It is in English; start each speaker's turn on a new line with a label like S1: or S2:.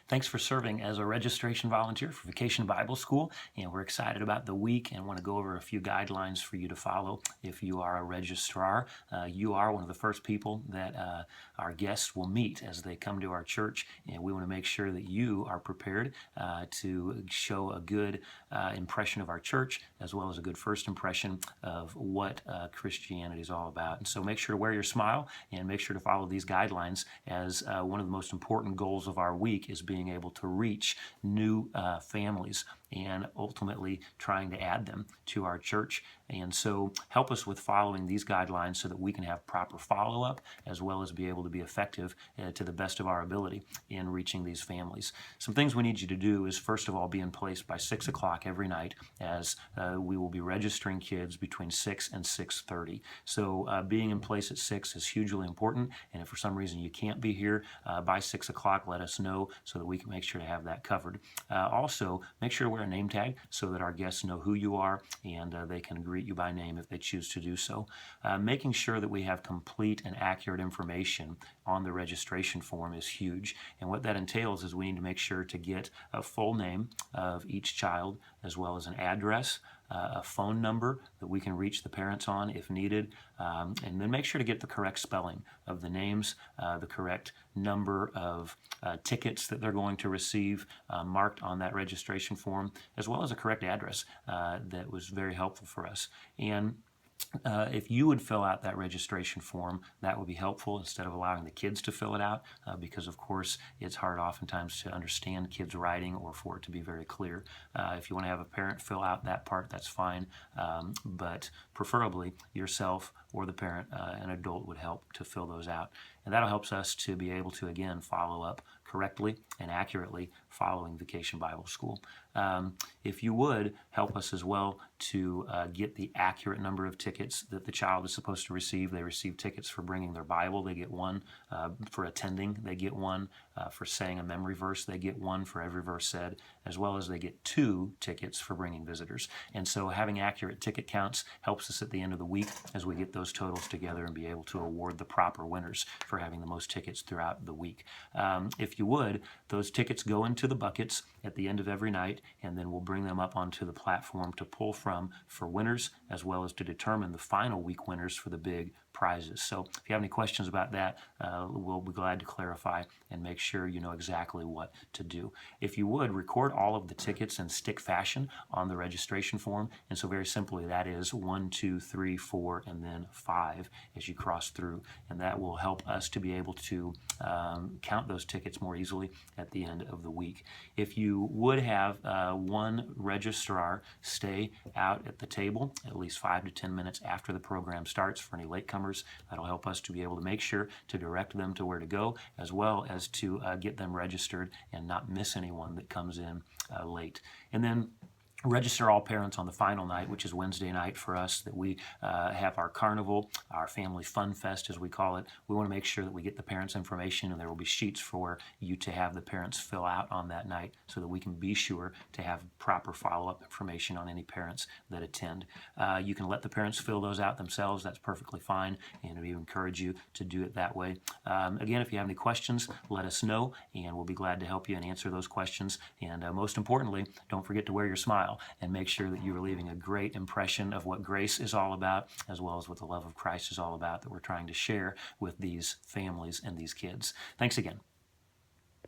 S1: Thanks for serving as a registration volunteer for Vacation Bible School, and we're excited about the week and want to go over a few guidelines for you to follow. If you are a registrar, you are one of the first people that our guests will meet as they come to our church, and we want to make sure that you are prepared to show a good impression of our church, as well as a good first impression of what Christianity is all about. And so make sure to wear your smile and make sure to follow these guidelines, as one of the most important goals of our week is being able to reach new families and ultimately trying to add them to our church. And so help us with following these guidelines so that we can have proper follow-up, as well as be able to be effective to the best of our ability in reaching these families. Some things we need you to do is, first of all, be in place by 6 o'clock every night, as we will be registering kids between 6 and 6:30. So being in place at 6 is hugely important, and if for some reason you can't be here by 6 o'clock, let us know so that we can make sure to have that covered. Also, make sure to wear a name tag so that our guests know who you are, and they can greet you by name if they choose to do so. Making sure that we have complete and accurate information on the registration form is huge, and what that entails is we need to make sure to get a full name of each child, as well as an address, a phone number that we can reach the parents on if needed, and then make sure to get the correct spelling of the names, the correct number of tickets that they're going to receive marked on that registration form, as well as a correct address. That was very helpful for us. And if you would fill out that registration form, that would be helpful instead of allowing the kids to fill it out, because of course it's hard oftentimes to understand kids writing or for it to be very clear. If you want to have a parent fill out that part, that's fine, but preferably yourself or the parent, an adult, would help to fill those out. And that'll help us to be able to, again, follow up correctly and accurately following Vacation Bible School. If you would, help us as well to get the accurate number of tickets that the child is supposed to receive. They receive tickets for bringing their Bible, they get one. For attending, they get one. For saying a memory verse, they get one for every verse said, as well as they get 2 tickets for bringing visitors. And so having accurate ticket counts helps us at the end of the week as we get those totals together and be able to award the proper winners for having the most tickets throughout the week. If you would, those tickets go into the buckets at the end of every night, and then we'll bring them up onto the platform to pull from for winners, as well as to determine the final week winners for the big prizes. So if you have any questions about that, we'll be glad to clarify and make sure you know exactly what to do. If you would, record all of the tickets in stick fashion on the registration form. And so very simply, that is 1, 2, 3, 4, and then 5 as you cross through. And that will help us to be able to count those tickets more easily at the end of the week. If you would have one registrar stay out at the table at least 5 to 10 minutes after the program starts for any latecomers, that'll help us to be able to make sure to direct them to where to go, as well as to get them registered and not miss anyone that comes in late. And then register all parents on the final night, which is Wednesday night for us, that we have our carnival, our family fun fest as we call it. We want to make sure that we get the parents' information, and there will be sheets for you to have the parents fill out on that night so that we can be sure to have proper follow-up information on any parents that attend. You can let the parents fill those out themselves. That's perfectly fine, and we encourage you to do it that way. Again, if you have any questions, let us know, and we'll be glad to help you and answer those questions. And most importantly, don't forget to wear your smile and make sure that you are leaving a great impression of what grace is all about, as well as what the love of Christ is all about, that we're trying to share with these families and these kids. Thanks again.